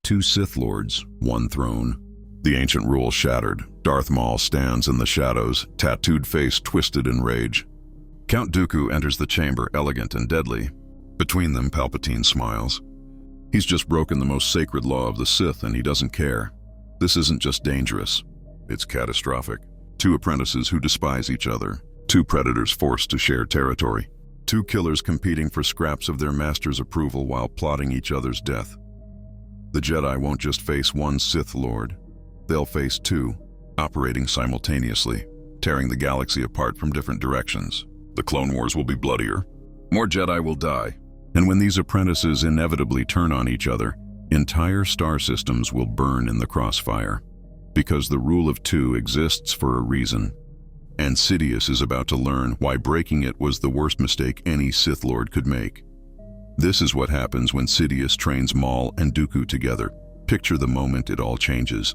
2 Sith Lords, 1 throne. The ancient rule shattered. Darth Maul stands in the shadows, tattooed face twisted in rage. Count Dooku enters the chamber, elegant and deadly. Between them, Palpatine smiles. He's just broken the most sacred law of the Sith, and he doesn't care. This isn't just dangerous. It's catastrophic. 2 apprentices who despise each other. 2 predators forced to share territory. 2 killers competing for scraps of their master's approval while plotting each other's death. The Jedi won't just face 1 Sith Lord. They'll face 2, operating simultaneously, tearing the galaxy apart from different directions. The Clone Wars will be bloodier. More Jedi will die. And when these apprentices inevitably turn on each other, entire star systems will burn in the crossfire. Because the rule of 2 exists for a reason. And Sidious is about to learn why breaking it was the worst mistake any Sith Lord could make. This is what happens when Sidious trains Maul and Dooku together. Picture the moment it all changes.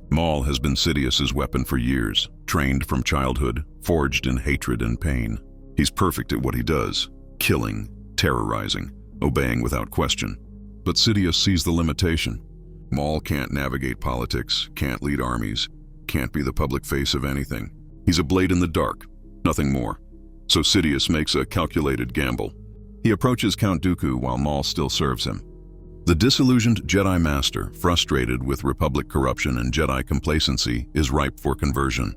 Maul has been Sidious's weapon for years, trained from childhood, forged in hatred and pain. He's perfect at what he does, killing, terrorizing, obeying without question. But Sidious sees the limitation. Maul can't navigate politics, can't lead armies, can't be the public face of anything. He's a blade in the dark, nothing more. So Sidious makes a calculated gamble. He approaches Count Dooku while Maul still serves him. The disillusioned Jedi Master, frustrated with Republic corruption and Jedi complacency, is ripe for conversion.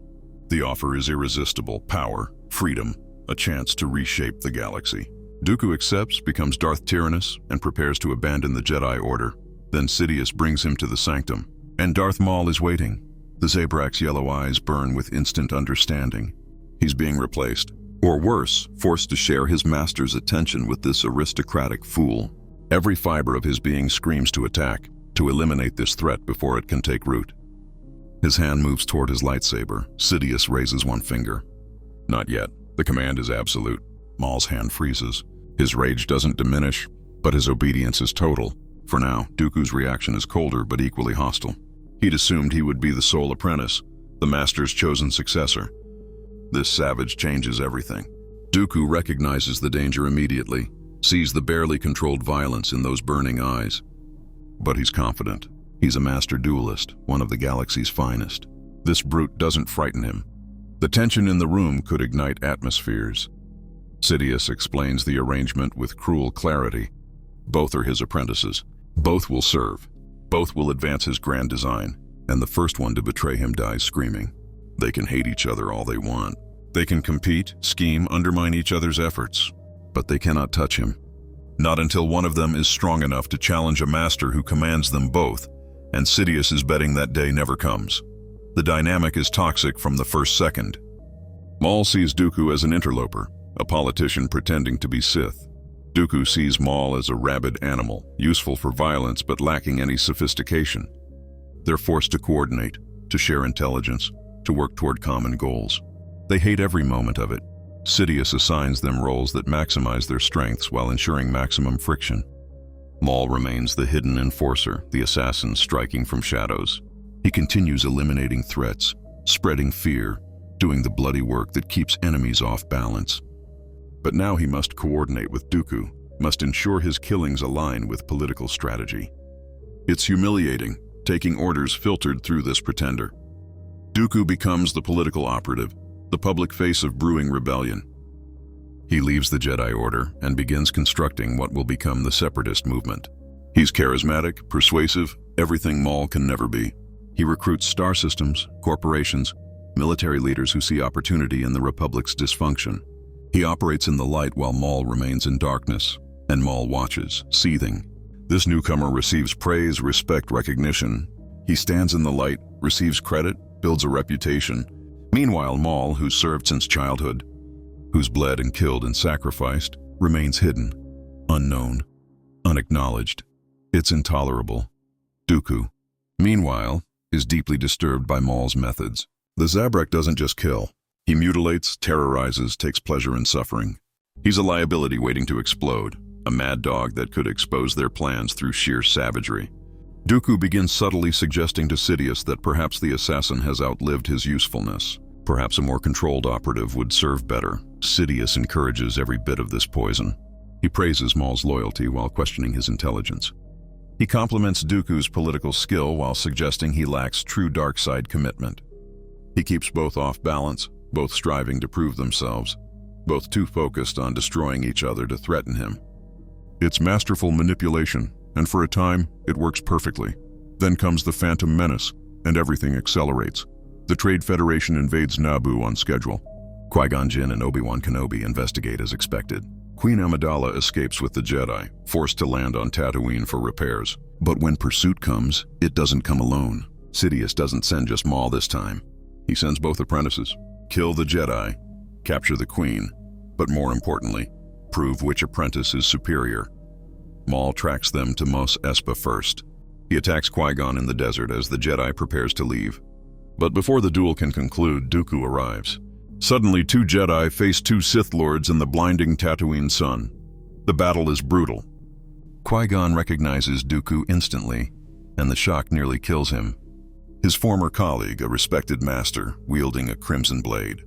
The offer is irresistible: power, freedom, a chance to reshape the galaxy. Dooku accepts, becomes Darth Tyrannus, and prepares to abandon the Jedi Order. Then Sidious brings him to the sanctum, and Darth Maul is waiting. The Zabrak's yellow eyes burn with instant understanding. He's being replaced, or worse, forced to share his master's attention with this aristocratic fool. Every fiber of his being screams to attack, to eliminate this threat before it can take root. His hand moves toward his lightsaber. Sidious raises 1 finger. Not yet. The command is absolute. Maul's hand freezes. His rage doesn't diminish, but his obedience is total. For now, Dooku's reaction is colder but equally hostile. He'd assumed he would be the sole apprentice, the master's chosen successor. This savage changes everything. Dooku recognizes the danger immediately, sees the barely controlled violence in those burning eyes. But he's confident. He's a master duelist, one of the galaxy's finest. This brute doesn't frighten him. The tension in the room could ignite atmospheres. Sidious explains the arrangement with cruel clarity. Both are his apprentices. Both will serve. Both will advance his grand design, and the first one to betray him dies screaming. They can hate each other all they want. They can compete, scheme, undermine each other's efforts. But they cannot touch him. Not until one of them is strong enough to challenge a master who commands them both, and Sidious is betting that day never comes. The dynamic is toxic from the first second. Maul sees Dooku as an interloper, a politician pretending to be Sith. Dooku sees Maul as a rabid animal, useful for violence but lacking any sophistication. They're forced to coordinate, to share intelligence, to work toward common goals. They hate every moment of it. Sidious assigns them roles that maximize their strengths while ensuring maximum friction. Maul remains the hidden enforcer, the assassin striking from shadows. He continues eliminating threats, spreading fear, doing the bloody work that keeps enemies off balance. But now he must coordinate with Dooku, must ensure his killings align with political strategy. It's humiliating, taking orders filtered through this pretender. Dooku becomes the political operative, the public face of brewing rebellion. He leaves the Jedi Order and begins constructing what will become the Separatist movement. He's charismatic, persuasive, everything Maul can never be. He recruits star systems, corporations, military leaders who see opportunity in the Republic's dysfunction. He operates in the light while Maul remains in darkness, and Maul watches, seething. This newcomer receives praise, respect, recognition. He stands in the light, receives credit, builds a reputation. Meanwhile, Maul, who's served since childhood, who's bled and killed and sacrificed, remains hidden, unknown, unacknowledged. It's intolerable. Dooku, meanwhile, is deeply disturbed by Maul's methods. The Zabrak doesn't just kill. He mutilates, terrorizes, takes pleasure in suffering. He's a liability waiting to explode, a mad dog that could expose their plans through sheer savagery. Dooku begins subtly suggesting to Sidious that perhaps the assassin has outlived his usefulness. Perhaps a more controlled operative would serve better. Sidious encourages every bit of this poison. He praises Maul's loyalty while questioning his intelligence. He compliments Dooku's political skill while suggesting he lacks true dark side commitment. He keeps both off balance, both striving to prove themselves, both too focused on destroying each other to threaten him. It's masterful manipulation, and for a time, it works perfectly. Then comes the Phantom Menace, and everything accelerates. The Trade Federation invades Naboo on schedule. Qui-Gon Jinn and Obi-Wan Kenobi investigate as expected. Queen Amidala escapes with the Jedi, forced to land on Tatooine for repairs. But when pursuit comes, it doesn't come alone. Sidious doesn't send just Maul this time. He sends both apprentices. Kill the Jedi, capture the Queen, but more importantly, prove which apprentice is superior. Maul tracks them to Mos Espa first. He attacks Qui-Gon in the desert as the Jedi prepares to leave. But before the duel can conclude, Dooku arrives. Suddenly, 2 Jedi face 2 Sith Lords in the blinding Tatooine sun. The battle is brutal. Qui-Gon recognizes Dooku instantly, and the shock nearly kills him. His former colleague, a respected master, wielding a crimson blade.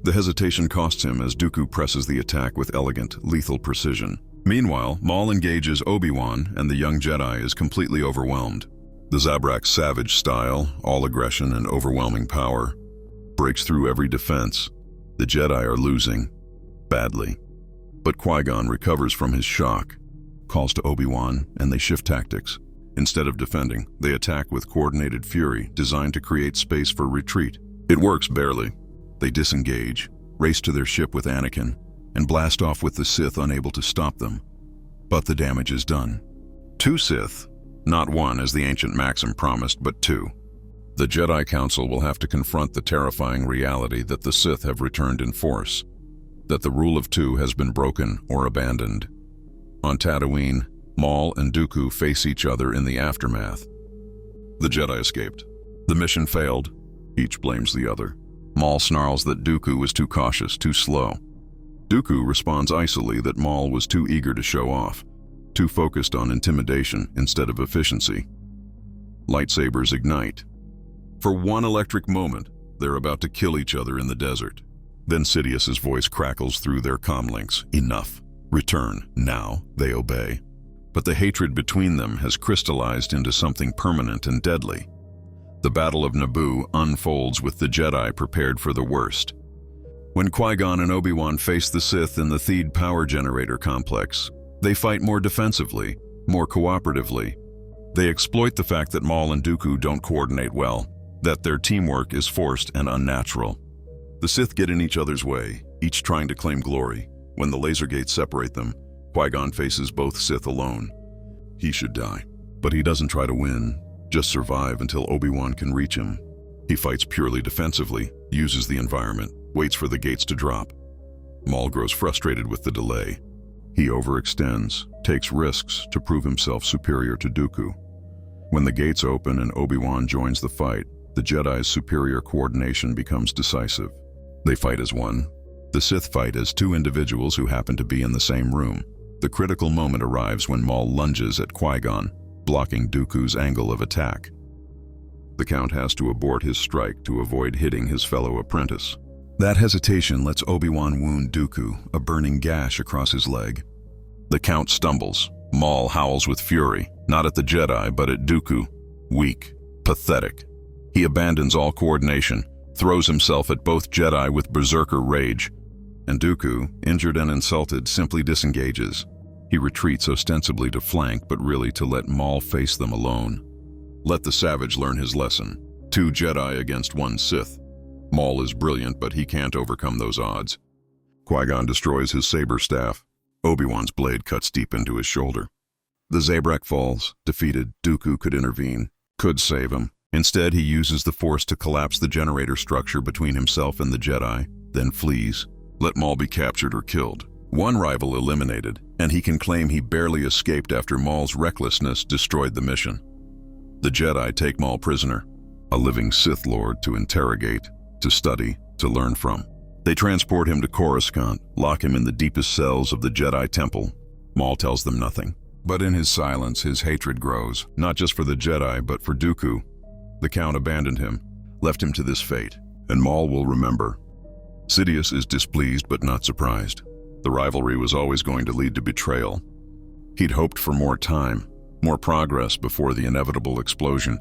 The hesitation costs him as Dooku presses the attack with elegant, lethal precision. Meanwhile, Maul engages Obi-Wan, and the young Jedi is completely overwhelmed. The Zabrak's savage style, all aggression and overwhelming power, breaks through every defense. The Jedi are losing, badly. But Qui-Gon recovers from his shock, calls to Obi-Wan, and they shift tactics. Instead of defending, they attack with coordinated fury designed to create space for retreat. It works barely. They disengage, race to their ship with Anakin, and blast off with the Sith unable to stop them. But the damage is done. 2 Sith, not 1 as the ancient maxim promised, but 2. The Jedi Council will have to confront the terrifying reality that the Sith have returned in force, that the rule of 2 has been broken or abandoned. On Tatooine, Maul and Dooku face each other in the aftermath. The Jedi escaped. The mission failed. Each blames the other. Maul snarls that Dooku was too cautious, too slow. Dooku responds icily that Maul was too eager to show off, too focused on intimidation instead of efficiency. Lightsabers ignite. For one electric moment, they're about to kill each other in the desert. Then Sidious's voice crackles through their comlinks. Enough. Return. Now. They obey. But the hatred between them has crystallized into something permanent and deadly. The Battle of Naboo unfolds with the Jedi prepared for the worst. When Qui-Gon and Obi-Wan face the Sith in the Theed power generator complex, they fight more defensively, more cooperatively. They exploit the fact that Maul and Dooku don't coordinate well, that their teamwork is forced and unnatural. The Sith get in each other's way, each trying to claim glory. When the laser gates separate them, Qui-Gon faces both Sith alone. He should die, but he doesn't try to win, just survive until Obi-Wan can reach him. He fights purely defensively, uses the environment, waits for the gates to drop. Maul grows frustrated with the delay. He overextends, takes risks to prove himself superior to Dooku. When the gates open and Obi-Wan joins the fight, the Jedi's superior coordination becomes decisive. They fight as one. The Sith fight as 2 individuals who happen to be in the same room. The critical moment arrives when Maul lunges at Qui-Gon, blocking Dooku's angle of attack. The Count has to abort his strike to avoid hitting his fellow apprentice. That hesitation lets Obi-Wan wound Dooku, a burning gash across his leg. The Count stumbles. Maul howls with fury, not at the Jedi, but at Dooku. Weak, pathetic. He abandons all coordination, throws himself at both Jedi with berserker rage. And Dooku, injured and insulted, simply disengages. He retreats ostensibly to flank, but really to let Maul face them alone. Let the savage learn his lesson. 2 Jedi against 1 Sith. Maul is brilliant, but he can't overcome those odds. Qui-Gon destroys his saber staff. Obi-Wan's blade cuts deep into his shoulder. The Zabrak falls. Defeated, Dooku could intervene, could save him. Instead, he uses the Force to collapse the generator structure between himself and the Jedi, then flees. Let Maul be captured or killed. One rival eliminated, and he can claim he barely escaped after Maul's recklessness destroyed the mission. The Jedi take Maul prisoner, a living Sith Lord to interrogate, to study, to learn from. They transport him to Coruscant, lock him in the deepest cells of the Jedi Temple. Maul tells them nothing. But in his silence, his hatred grows, not just for the Jedi, but for Dooku. The Count abandoned him, left him to this fate, and Maul will remember. Sidious is displeased but not surprised. The rivalry was always going to lead to betrayal. He'd hoped for more time, more progress before the inevitable explosion.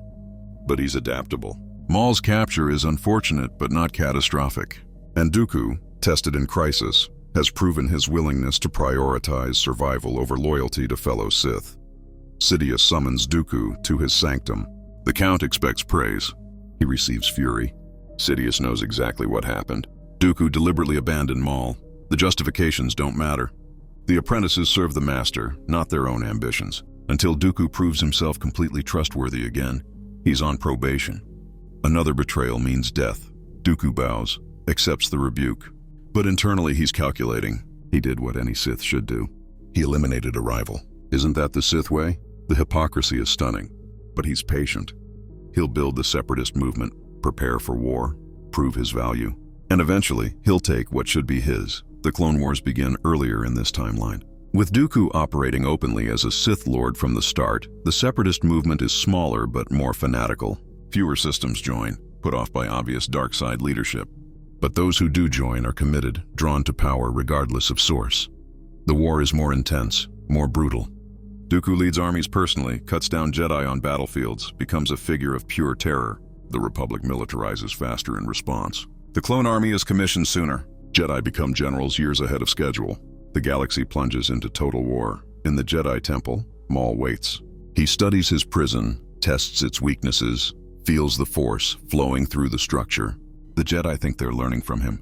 But he's adaptable. Maul's capture is unfortunate but not catastrophic. And Dooku, tested in crisis, has proven his willingness to prioritize survival over loyalty to fellow Sith. Sidious summons Dooku to his sanctum. The Count expects praise. He receives fury. Sidious knows exactly what happened. Dooku deliberately abandoned Maul. The justifications don't matter. The apprentices serve the master, not their own ambitions. Until Dooku proves himself completely trustworthy again, he's on probation. Another betrayal means death. Dooku bows, accepts the rebuke. But internally he's calculating. He did what any Sith should do. He eliminated a rival. Isn't that the Sith way? The hypocrisy is stunning. But he's patient. He'll build the separatist movement, prepare for war, prove his value. And eventually, he'll take what should be his. The Clone Wars begin earlier in this timeline. With Dooku operating openly as a Sith Lord from the start, the separatist movement is smaller but more fanatical. Fewer systems join, put off by obvious dark side leadership. But those who do join are committed, drawn to power regardless of source. The war is more intense, more brutal. Dooku leads armies personally, cuts down Jedi on battlefields, becomes a figure of pure terror. The Republic militarizes faster in response. The clone army is commissioned sooner. Jedi become generals years ahead of schedule. The galaxy plunges into total war. In the Jedi Temple, Maul waits. He studies his prison, tests its weaknesses, feels the Force flowing through the structure. The Jedi think they're learning from him.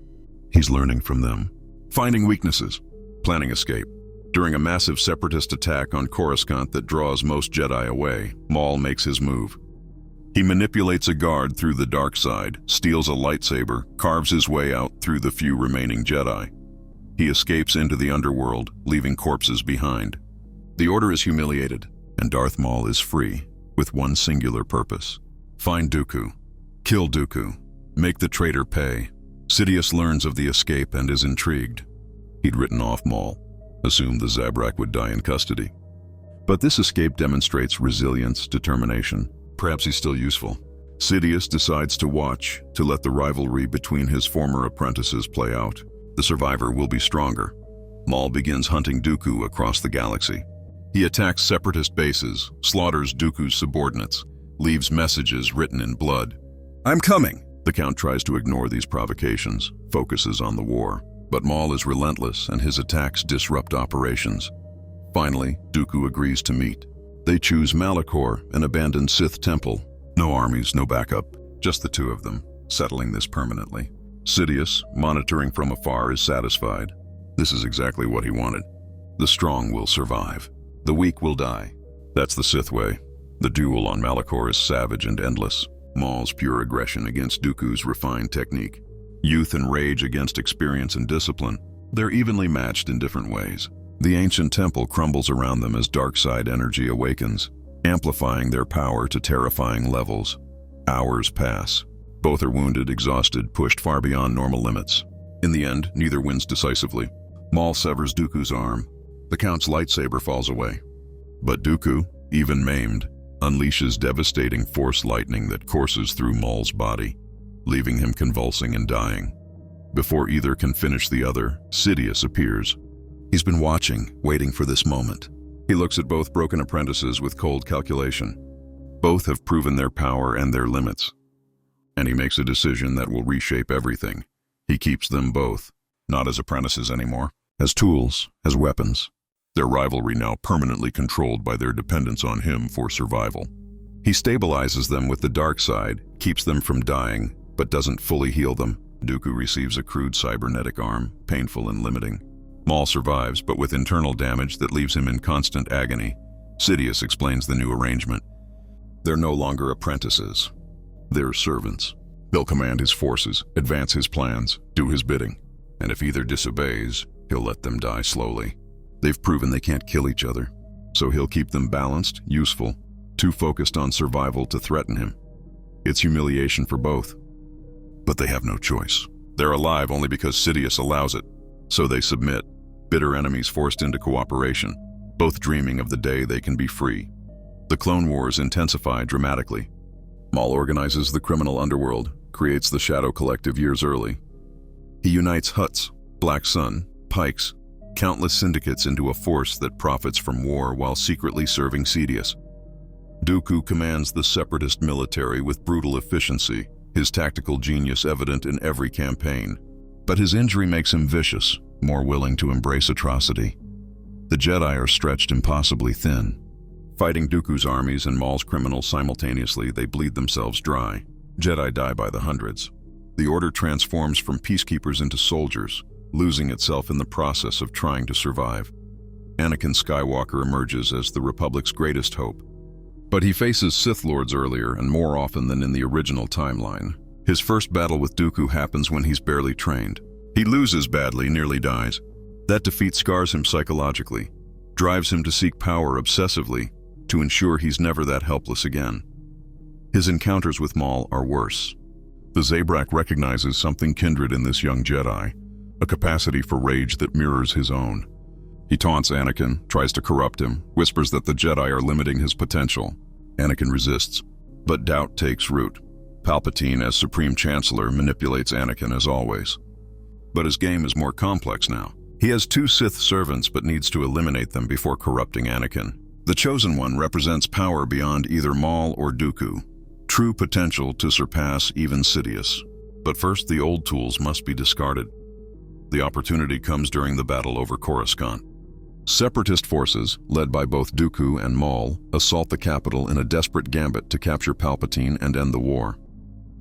He's learning from them. Finding weaknesses, planning escape. During a massive separatist attack on Coruscant that draws most Jedi away, Maul makes his move. He manipulates a guard through the dark side, steals a lightsaber, carves his way out through the few remaining Jedi. He escapes into the underworld, leaving corpses behind. The Order is humiliated, and Darth Maul is free, with one singular purpose. Find Dooku. Kill Dooku. Make the traitor pay. Sidious learns of the escape and is intrigued. He'd written off Maul, assumed the Zabrak would die in custody. But this escape demonstrates resilience, determination. Perhaps he's still useful. Sidious decides to watch, to let the rivalry between his former apprentices play out. The survivor will be stronger. Maul begins hunting Dooku across the galaxy. He attacks separatist bases, slaughters Dooku's subordinates, leaves messages written in blood. "I'm coming!" The Count tries to ignore these provocations, focuses on the war. But Maul is relentless and his attacks disrupt operations. Finally, Dooku agrees to meet. They choose Malachor, an abandoned Sith temple. No armies, no backup, just the two of them, settling this permanently. Sidious, monitoring from afar, is satisfied. This is exactly what he wanted. The strong will survive. The weak will die. That's the Sith way. The duel on Malachor is savage and endless. Maul's pure aggression against Dooku's refined technique. Youth and rage against experience and discipline. They're evenly matched in different ways. The ancient temple crumbles around them as dark side energy awakens, amplifying their power to terrifying levels. Hours pass. Both are wounded, exhausted, pushed far beyond normal limits. In the end, neither wins decisively. Maul severs Dooku's arm. The Count's lightsaber falls away. But Dooku, even maimed, unleashes devastating force lightning that courses through Maul's body, leaving him convulsing and dying. Before either can finish the other, Sidious appears. He's been watching, waiting for this moment. He looks at both broken apprentices with cold calculation. Both have proven their power and their limits. And he makes a decision that will reshape everything. He keeps them both, not as apprentices anymore, as tools, as weapons. Their rivalry now permanently controlled by their dependence on him for survival. He stabilizes them with the dark side, keeps them from dying, but doesn't fully heal them. Dooku receives a crude cybernetic arm, painful and limiting. Maul survives, but with internal damage that leaves him in constant agony. Sidious explains the new arrangement. They're no longer apprentices. They're servants. They'll command his forces, advance his plans, do his bidding. And if either disobeys, he'll let them die slowly. They've proven they can't kill each other, so he'll keep them balanced, useful, too focused on survival to threaten him. It's humiliation for both. But they have no choice. They're alive only because Sidious allows it. So they submit, bitter enemies forced into cooperation, both dreaming of the day they can be free. The Clone Wars intensify dramatically. Maul organizes the criminal underworld, creates the Shadow Collective years early. He unites Hutts, Black Sun, Pikes, countless syndicates into a force that profits from war while secretly serving Sidious. Dooku commands the Separatist military with brutal efficiency, his tactical genius evident in every campaign. But his injury makes him vicious, more willing to embrace atrocity. The Jedi are stretched impossibly thin. Fighting Dooku's armies and Maul's criminals simultaneously, they bleed themselves dry. Jedi die by the hundreds. The Order transforms from peacekeepers into soldiers, losing itself in the process of trying to survive. Anakin Skywalker emerges as the Republic's greatest hope. But he faces Sith Lords earlier and more often than in the original timeline. His first battle with Dooku happens when he's barely trained. He loses badly, nearly dies. That defeat scars him psychologically, drives him to seek power obsessively to ensure he's never that helpless again. His encounters with Maul are worse. The Zabrak recognizes something kindred in this young Jedi, a capacity for rage that mirrors his own. He taunts Anakin, tries to corrupt him, whispers that the Jedi are limiting his potential. Anakin resists, but doubt takes root. Palpatine, as Supreme Chancellor, manipulates Anakin as always. But his game is more complex now. He has 2 Sith servants but needs to eliminate them before corrupting Anakin. The Chosen One represents power beyond either Maul or Dooku, true potential to surpass even Sidious. But first, the old tools must be discarded. The opportunity comes during the battle over Coruscant. Separatist forces, led by both Dooku and Maul, assault the capital in a desperate gambit to capture Palpatine and end the war.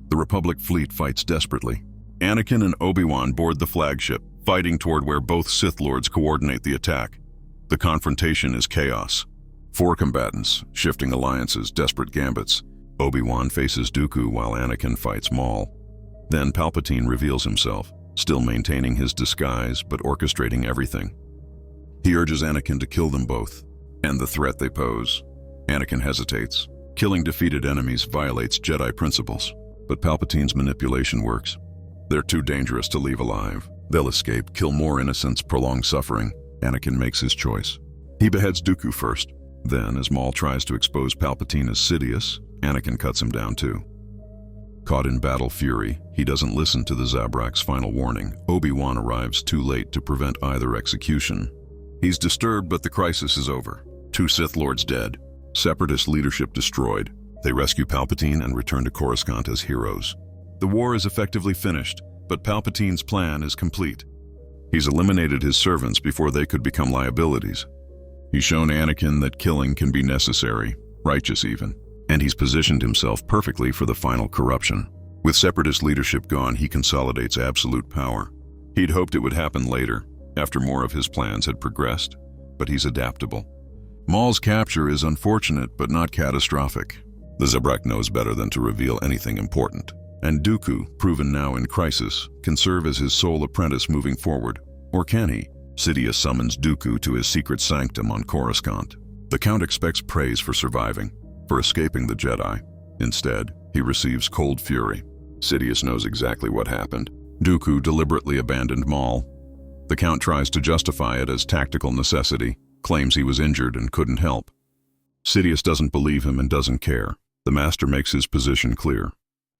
The Republic fleet fights desperately. Anakin and Obi-Wan board the flagship, fighting toward where both Sith Lords coordinate the attack. The confrontation is chaos. 4 combatants, shifting alliances, desperate gambits. Obi-Wan faces Dooku while Anakin fights Maul. Then Palpatine reveals himself, still maintaining his disguise but orchestrating everything. He urges Anakin to kill them both, and the threat they pose. Anakin hesitates. Killing defeated enemies violates Jedi principles, but Palpatine's manipulation works. They're too dangerous to leave alive. They'll escape, kill more innocents, prolong suffering. Anakin makes his choice. He beheads Dooku first. Then, as Maul tries to expose Palpatine as Sidious, Anakin cuts him down too. Caught in battle fury, he doesn't listen to the Zabrak's final warning. Obi-Wan arrives too late to prevent either execution. He's disturbed, but the crisis is over. 2 Sith Lords dead. Separatist leadership destroyed. They rescue Palpatine and return to Coruscant as heroes. The war is effectively finished, but Palpatine's plan is complete. He's eliminated his servants before they could become liabilities. He's shown Anakin that killing can be necessary, righteous even, and he's positioned himself perfectly for the final corruption. With Separatist leadership gone, he consolidates absolute power. He'd hoped it would happen later, after more of his plans had progressed, but he's adaptable. Maul's capture is unfortunate but not catastrophic. The Zabrak knows better than to reveal anything important. And Dooku, proven now in crisis, can serve as his sole apprentice moving forward. Or can he? Sidious summons Dooku to his secret sanctum on Coruscant. The Count expects praise for surviving, for escaping the Jedi. Instead, he receives cold fury. Sidious knows exactly what happened. Dooku deliberately abandoned Maul. The Count tries to justify it as tactical necessity, claims he was injured and couldn't help. Sidious doesn't believe him and doesn't care. The Master makes his position clear.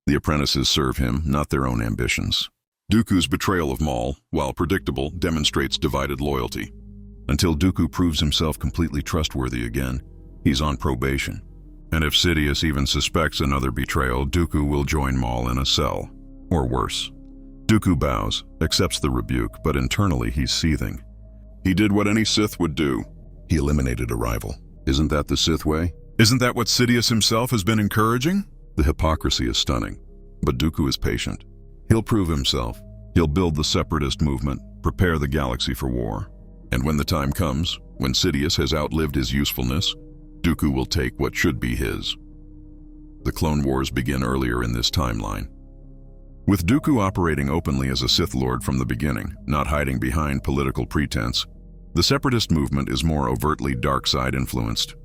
The apprentices serve him, not their own ambitions. Dooku's betrayal of Maul, while predictable, demonstrates divided loyalty. Until Dooku proves himself completely trustworthy again, he's on probation. And if Sidious even suspects another betrayal, Dooku will join Maul in a cell. Or worse. Dooku bows, accepts the rebuke, but internally he's seething. He did what any Sith would do. He eliminated a rival. Isn't that the Sith way? Isn't that what Sidious himself has been encouraging? The hypocrisy is stunning, but Dooku is patient. He'll prove himself. He'll build the Separatist movement, prepare the galaxy for war. And when the time comes, when Sidious has outlived his usefulness, Dooku will take what should be his. The Clone Wars begin earlier in this timeline. With Dooku operating openly as a Sith Lord from the beginning, not hiding behind political pretense, the Separatist movement is more overtly dark side influenced.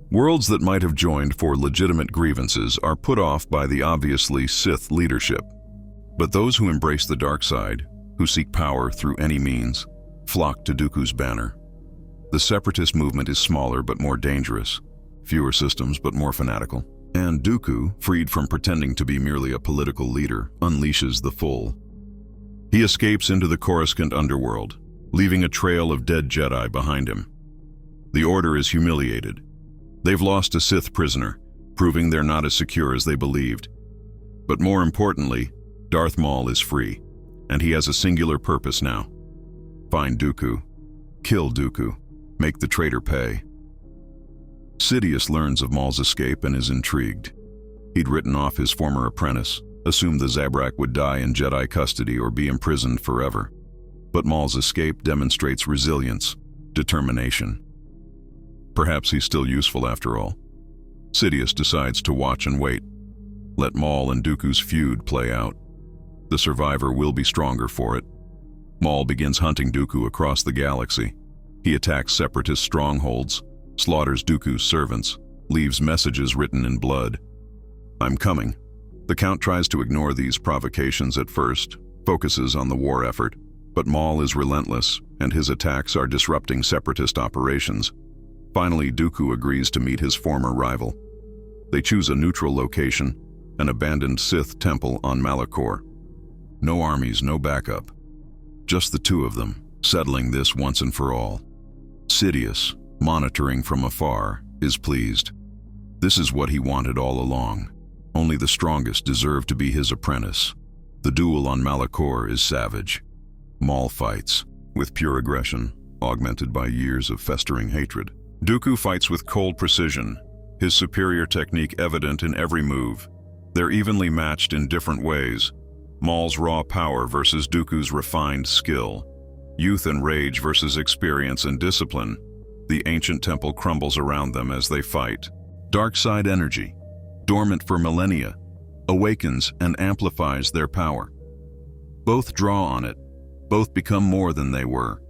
Worlds that might have joined for legitimate grievances are put off by the obviously Sith leadership. But those who embrace the dark side, who seek power through any means, flock to Dooku's banner. The Separatist movement is smaller but more dangerous, fewer systems but more fanatical. And Dooku, freed from pretending to be merely a political leader, unleashes the full. He escapes into the Coruscant underworld, leaving a trail of dead Jedi behind him. The Order is humiliated. They've lost a Sith prisoner, proving they're not as secure as they believed. But more importantly, Darth Maul is free, and he has a singular purpose now. Find Dooku. Kill Dooku. Make the traitor pay. Sidious learns of Maul's escape and is intrigued. He'd written off his former apprentice, assumed the Zabrak would die in Jedi custody or be imprisoned forever. But Maul's escape demonstrates resilience, determination. Perhaps he's still useful after all. Sidious decides to watch and wait. Let Maul and Dooku's feud play out. The survivor will be stronger for it. Maul begins hunting Dooku across the galaxy. He attacks separatist strongholds, slaughters Dooku's servants, leaves messages written in blood. "I'm coming." The Count tries to ignore these provocations at first, focuses on the war effort, but Maul is relentless, and his attacks are disrupting separatist operations. Finally, Dooku agrees to meet his former rival. They choose a neutral location, an abandoned Sith temple on Malachor. No armies, no backup. Just the two of them, settling this once and for all. Sidious, monitoring from afar, is pleased. This is what he wanted all along. Only the strongest deserve to be his apprentice. The duel on Malachor is savage. Maul fights, with pure aggression, augmented by years of festering hatred. Dooku fights with cold precision, his superior technique evident in every move. They're evenly matched in different ways. Maul's raw power versus Dooku's refined skill. Youth and rage versus experience and discipline. The ancient temple crumbles around them as they fight. Dark side energy, dormant for millennia, awakens and amplifies their power. Both draw on it. Both become more than they were.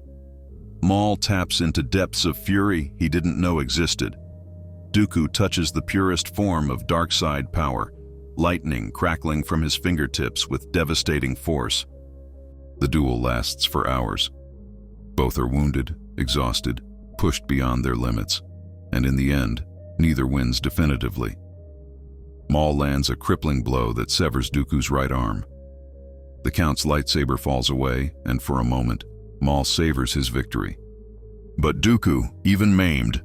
Maul taps into depths of fury he didn't know existed. Dooku touches the purest form of dark side power, lightning crackling from his fingertips with devastating force. The duel lasts for hours. Both are wounded, exhausted, pushed beyond their limits, and in the end, neither wins definitively. Maul lands a crippling blow that severs Dooku's right arm. The Count's lightsaber falls away, and for a moment, Maul savors his victory. But Dooku, even maimed,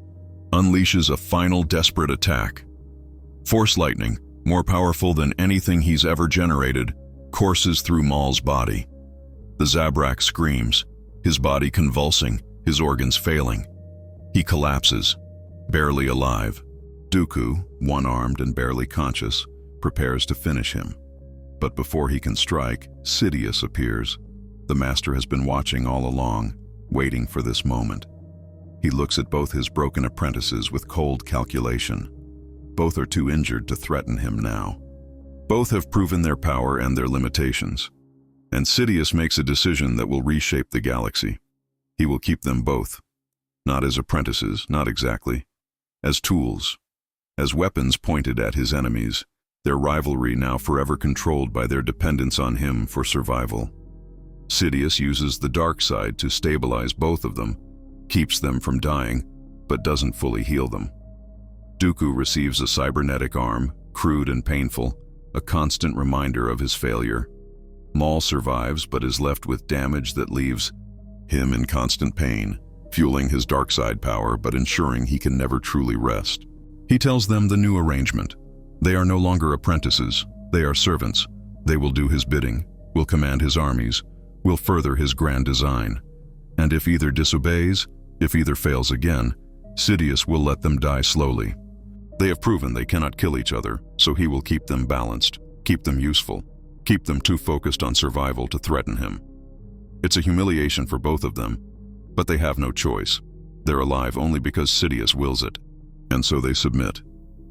unleashes a final desperate attack. Force lightning, more powerful than anything he's ever generated, courses through Maul's body. The Zabrak screams, his body convulsing, his organs failing. He collapses, barely alive. Dooku, one-armed and barely conscious, prepares to finish him. But before he can strike, Sidious appears. The Master has been watching all along, waiting for this moment. He looks at both his broken apprentices with cold calculation. Both are too injured to threaten him now. Both have proven their power and their limitations. And Sidious makes a decision that will reshape the galaxy. He will keep them both. Not as apprentices, not exactly. As tools. As weapons pointed at his enemies, their rivalry now forever controlled by their dependence on him for survival. Sidious uses the dark side to stabilize both of them, keeps them from dying, but doesn't fully heal them. Dooku receives a cybernetic arm, crude and painful, a constant reminder of his failure. Maul survives but is left with damage that leaves him in constant pain, fueling his dark side power but ensuring he can never truly rest. He tells them the new arrangement. They are no longer apprentices, they are servants. They will do his bidding, will command his armies, will further his grand design. And if either disobeys, if either fails again, Sidious will let them die slowly. They have proven they cannot kill each other, so he will keep them balanced, keep them useful, keep them too focused on survival to threaten him. It's a humiliation for both of them, but they have no choice. They're alive only because Sidious wills it. And so they submit,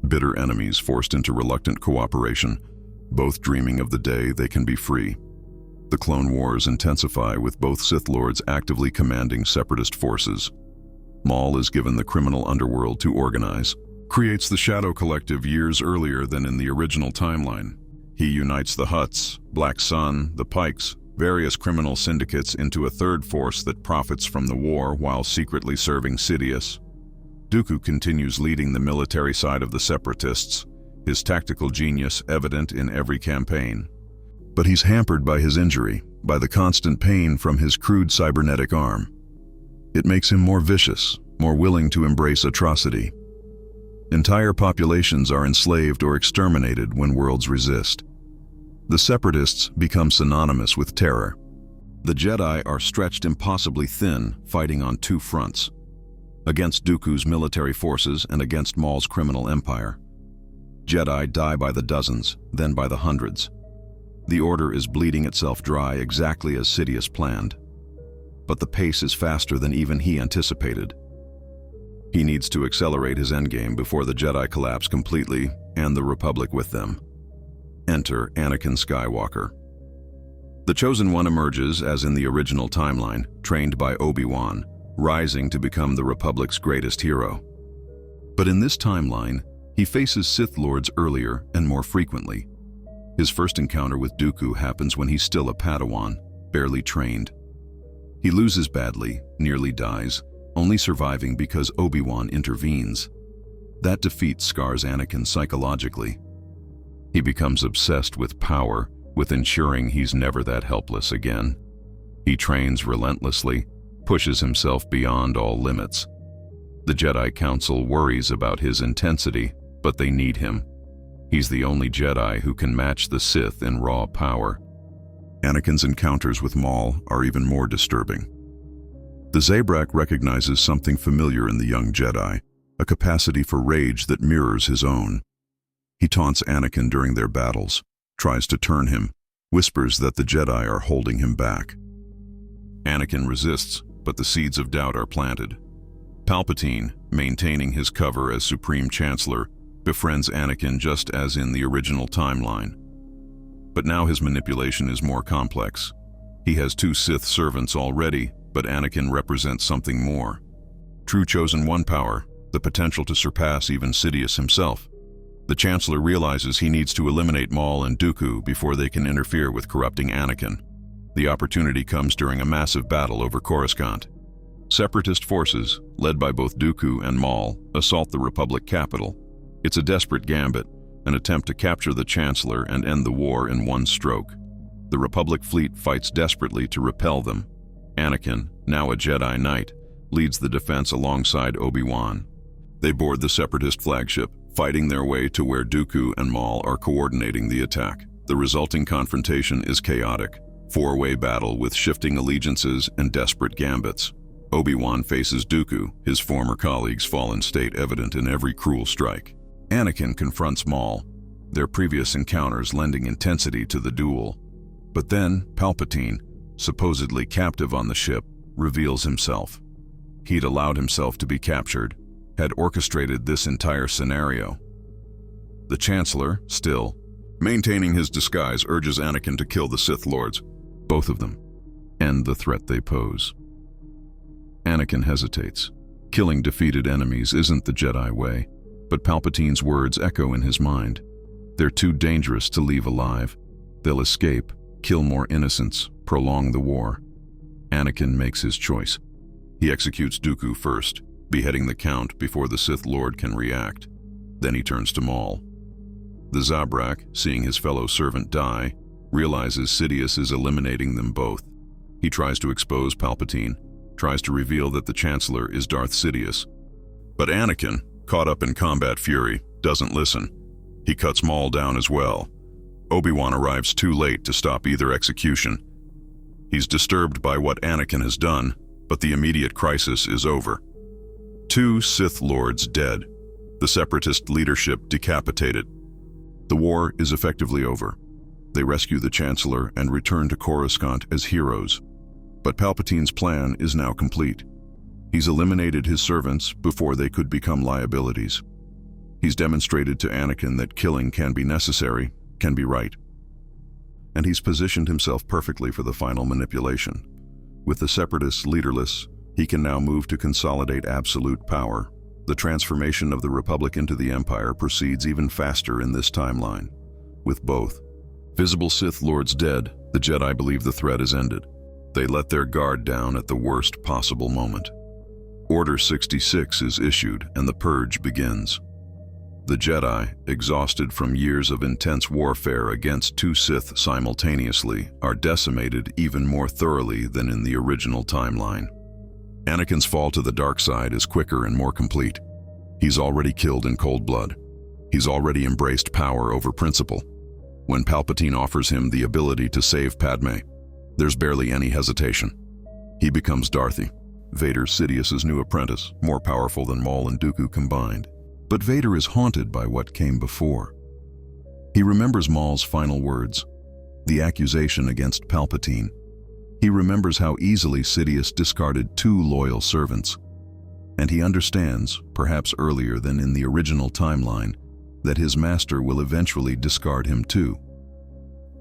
bitter enemies forced into reluctant cooperation, both dreaming of the day they can be free. The Clone Wars intensify with both Sith Lords actively commanding separatist forces. Maul is given the criminal underworld to organize, creates the Shadow Collective years earlier than in the original timeline. He unites the Hutts, Black Sun, the Pikes, various criminal syndicates into a third force that profits from the war while secretly serving Sidious. Dooku continues leading the military side of the Separatists, his tactical genius evident in every campaign. But he's hampered by his injury, by the constant pain from his crude cybernetic arm. It makes him more vicious, more willing to embrace atrocity. Entire populations are enslaved or exterminated when worlds resist. The Separatists become synonymous with terror. The Jedi are stretched impossibly thin, fighting on two fronts: against Dooku's military forces and against Maul's criminal empire. Jedi die by the dozens, then by the hundreds. The Order is bleeding itself dry exactly as Sidious planned. But the pace is faster than even he anticipated. He needs to accelerate his endgame before the Jedi collapse completely, and the Republic with them. Enter Anakin Skywalker. The Chosen One emerges, as in the original timeline, trained by Obi-Wan, rising to become the Republic's greatest hero. But in this timeline, he faces Sith Lords earlier and more frequently. His first encounter with Dooku happens when he's still a Padawan, barely trained. He loses badly, nearly dies, only surviving because Obi-Wan intervenes. That defeat scars Anakin psychologically. He becomes obsessed with power, with ensuring he's never that helpless again. He trains relentlessly, pushes himself beyond all limits. The Jedi Council worries about his intensity, but they need him. He's the only Jedi who can match the Sith in raw power. Anakin's encounters with Maul are even more disturbing. The Zabrak recognizes something familiar in the young Jedi, a capacity for rage that mirrors his own. He taunts Anakin during their battles, tries to turn him, whispers that the Jedi are holding him back. Anakin resists, but the seeds of doubt are planted. Palpatine, maintaining his cover as Supreme Chancellor, befriends Anakin just as in the original timeline. But now his manipulation is more complex. He has two Sith servants already, but Anakin represents something more. True Chosen One power, the potential to surpass even Sidious himself. The Chancellor realizes he needs to eliminate Maul and Dooku before they can interfere with corrupting Anakin. The opportunity comes during a massive battle over Coruscant. Separatist forces, led by both Dooku and Maul, assault the Republic capital. It's a desperate gambit, an attempt to capture the Chancellor and end the war in one stroke. The Republic fleet fights desperately to repel them. Anakin, now a Jedi Knight, leads the defense alongside Obi-Wan. They board the Separatist flagship, fighting their way to where Dooku and Maul are coordinating the attack. The resulting confrontation is chaotic, four-way battle with shifting allegiances and desperate gambits. Obi-Wan faces Dooku, his former colleague's fallen state evident in every cruel strike. Anakin confronts Maul, their previous encounters lending intensity to the duel. But then, Palpatine, supposedly captive on the ship, reveals himself. He'd allowed himself to be captured, had orchestrated this entire scenario. The Chancellor, still, maintaining his disguise, urges Anakin to kill the Sith Lords, both of them, end the threat they pose. Anakin hesitates. Killing defeated enemies isn't the Jedi way, but Palpatine's words echo in his mind. They're too dangerous to leave alive. They'll escape, kill more innocents, prolong the war. Anakin makes his choice. He executes Dooku first, beheading the Count before the Sith Lord can react. Then he turns to Maul. The Zabrak, seeing his fellow servant die, realizes Sidious is eliminating them both. He tries to expose Palpatine, tries to reveal that the Chancellor is Darth Sidious. But Anakin, caught up in combat fury, doesn't listen. He cuts Maul down as well. Obi-Wan arrives too late to stop either execution. He's disturbed by what Anakin has done, but the immediate crisis is over. Two Sith Lords dead, the Separatist leadership decapitated. The war is effectively over. They rescue the Chancellor and return to Coruscant as heroes. But Palpatine's plan is now complete. He's eliminated his servants before they could become liabilities. He's demonstrated to Anakin that killing can be necessary, can be right. And he's positioned himself perfectly for the final manipulation. With the Separatists leaderless, he can now move to consolidate absolute power. The transformation of the Republic into the Empire proceeds even faster in this timeline. With both visible Sith Lords dead, the Jedi believe the threat is ended. They let their guard down at the worst possible moment. Order 66 is issued and the purge begins. The Jedi, exhausted from years of intense warfare against two Sith simultaneously, are decimated even more thoroughly than in the original timeline. Anakin's fall to the dark side is quicker and more complete. He's already killed in cold blood. He's already embraced power over principle. When Palpatine offers him the ability to save Padme, there's barely any hesitation. He becomes Darthy, Vader Sidious's new apprentice, more powerful than Maul and Dooku combined. But Vader is haunted by what came before. He remembers Maul's final words, the accusation against Palpatine. He remembers how easily Sidious discarded 2 loyal servants. And he understands, perhaps earlier than in the original timeline, that his master will eventually discard him too.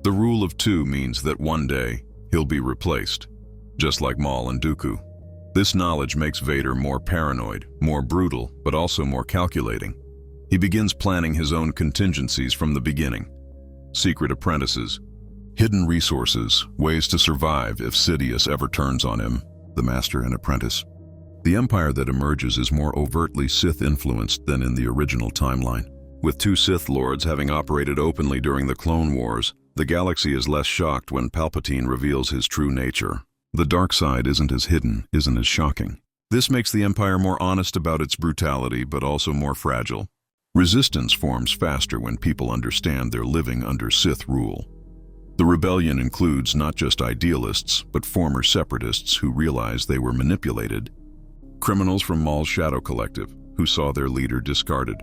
The rule of 2 means that one day he'll be replaced, just like Maul and Dooku. This knowledge makes Vader more paranoid, more brutal, but also more calculating. He begins planning his own contingencies from the beginning. Secret apprentices, hidden resources, ways to survive if Sidious ever turns on him, the master and apprentice. The empire that emerges is more overtly Sith-influenced than in the original timeline. With 2 Sith lords having operated openly during the Clone Wars, the galaxy is less shocked when Palpatine reveals his true nature. The dark side isn't as hidden, isn't as shocking. This makes the Empire more honest about its brutality, but also more fragile. Resistance forms faster when people understand they're living under Sith rule. The rebellion includes not just idealists, but former separatists who realized they were manipulated. Criminals from Maul's Shadow Collective, who saw their leader discarded.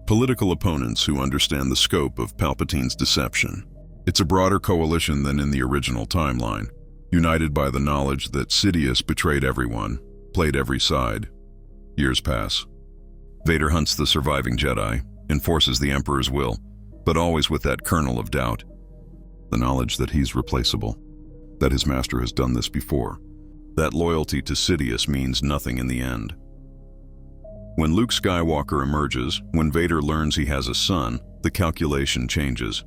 Political opponents who understand the scope of Palpatine's deception. It's a broader coalition than in the original timeline, united by the knowledge that Sidious betrayed everyone, played every side. Years pass. Vader hunts the surviving Jedi, enforces the Emperor's will, but always with that kernel of doubt. The knowledge that he's replaceable, that his master has done this before. That loyalty to Sidious means nothing in the end. When Luke Skywalker emerges, when Vader learns he has a son, the calculation changes.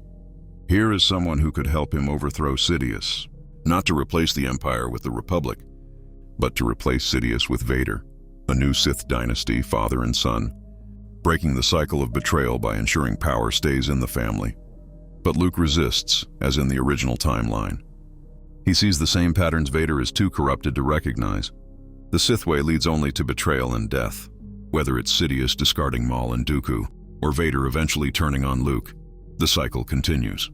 Here is someone who could help him overthrow Sidious, not to replace the Empire with the Republic, but to replace Sidious with Vader, a new Sith dynasty, father and son, breaking the cycle of betrayal by ensuring power stays in the family. But Luke resists, as in the original timeline. He sees the same patterns Vader is too corrupted to recognize. The Sith way leads only to betrayal and death. Whether it's Sidious discarding Maul and Dooku, or Vader eventually turning on Luke, the cycle continues.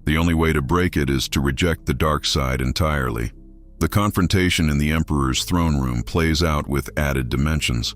The only way to break it is to reject the dark side entirely. The confrontation in the Emperor's throne room plays out with added dimensions.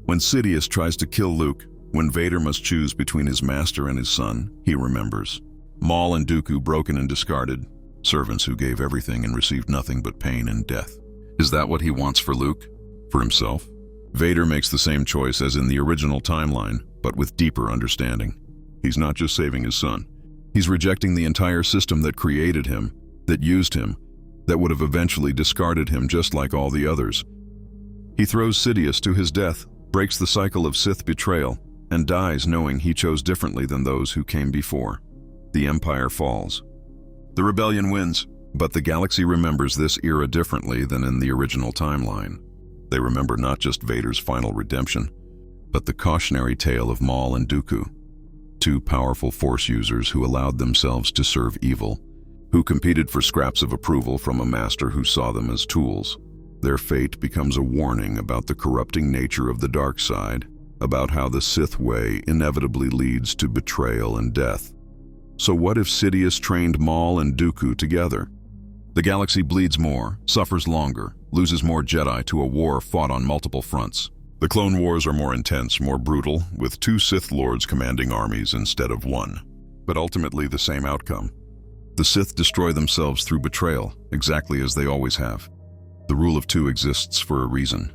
When Sidious tries to kill Luke, when Vader must choose between his master and his son, he remembers. Maul and Dooku broken and discarded, servants who gave everything and received nothing but pain and death. Is that what he wants for Luke? For himself? Vader makes the same choice as in the original timeline, but with deeper understanding. He's not just saving his son. He's rejecting the entire system that created him, that used him, that would have eventually discarded him just like all the others. He throws Sidious to his death, breaks the cycle of Sith betrayal, and dies knowing he chose differently than those who came before. The Empire falls. The rebellion wins, but the galaxy remembers this era differently than in the original timeline. They remember not just Vader's final redemption, but the cautionary tale of Maul and Dooku, 2 powerful Force users who allowed themselves to serve evil, who competed for scraps of approval from a master who saw them as tools. Their fate becomes a warning about the corrupting nature of the dark side, about how the Sith way inevitably leads to betrayal and death. So what if Sidious trained Maul and Dooku together? The galaxy bleeds more, suffers longer, loses more Jedi to a war fought on multiple fronts. The Clone Wars are more intense, more brutal, with 2 Sith Lords commanding armies instead of 1. But ultimately the same outcome. The Sith destroy themselves through betrayal, exactly as they always have. The rule of 2 exists for a reason.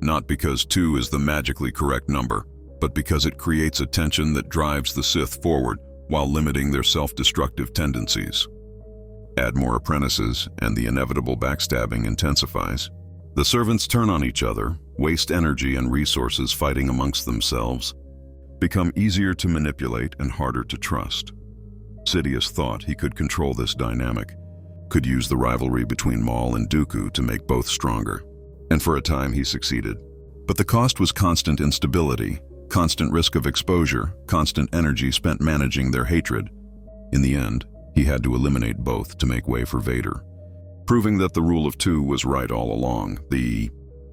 Not because 2 is the magically correct number, but because it creates a tension that drives the Sith forward while limiting their self-destructive tendencies. Add more apprentices, and the inevitable backstabbing intensifies. The servants turn on each other, waste energy and resources fighting amongst themselves, become easier to manipulate and harder to trust. Sidious thought he could control this dynamic, could use the rivalry between Maul and Dooku to make both stronger. And for a time he succeeded. But the cost was constant instability, constant risk of exposure, constant energy spent managing their hatred. In the end, he had to eliminate both to make way for Vader, proving that the rule of 2 was right all along. The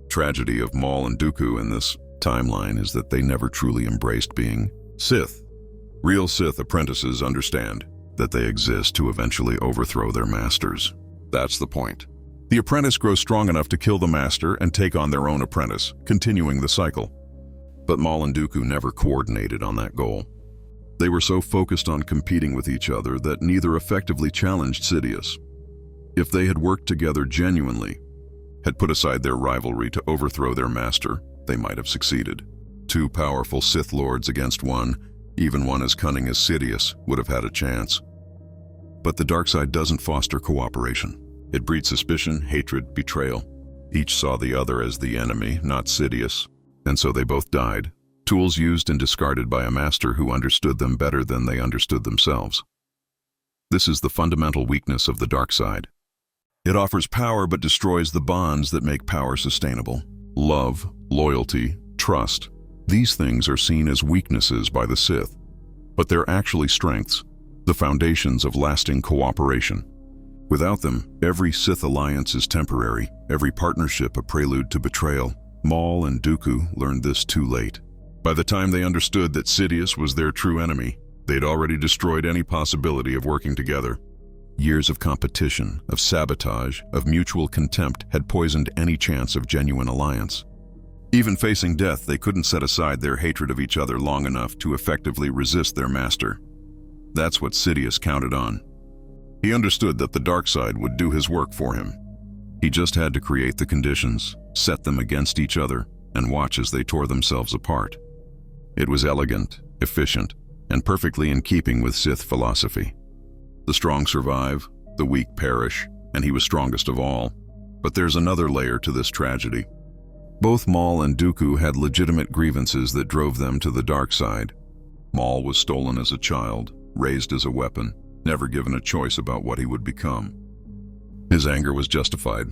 tragedy of Maul and Dooku in this timeline is that they never truly embraced being Sith. Real Sith apprentices understand that they exist to eventually overthrow their masters. That's the point. The apprentice grows strong enough to kill the master and take on their own apprentice, continuing the cycle. But Maul and Dooku never coordinated on that goal. They were so focused on competing with each other that neither effectively challenged Sidious. If they had worked together genuinely, had put aside their rivalry to overthrow their master, they might have succeeded. Two powerful Sith Lords against one, even one as cunning as Sidious, would have had a chance. But the dark side doesn't foster cooperation. It breeds suspicion, hatred, betrayal. Each saw the other as the enemy, not Sidious, and so they both died. Tools used and discarded by a master who understood them better than they understood themselves. This is the fundamental weakness of the dark side. It offers power but destroys the bonds that make power sustainable. Love, loyalty, trust. These things are seen as weaknesses by the Sith, but they're actually strengths, the foundations of lasting cooperation. Without them, every Sith alliance is temporary, every partnership a prelude to betrayal. Maul and Dooku learned this too late. By the time they understood that Sidious was their true enemy, they'd already destroyed any possibility of working together. Years of competition, of sabotage, of mutual contempt had poisoned any chance of genuine alliance. Even facing death, they couldn't set aside their hatred of each other long enough to effectively resist their master. That's what Sidious counted on. He understood that the dark side would do his work for him. He just had to create the conditions, set them against each other, and watch as they tore themselves apart. It was elegant, efficient, and perfectly in keeping with Sith philosophy. The strong survive, the weak perish, and he was strongest of all. But there's another layer to this tragedy. Both Maul and Dooku had legitimate grievances that drove them to the dark side. Maul was stolen as a child, raised as a weapon, never given a choice about what he would become. His anger was justified.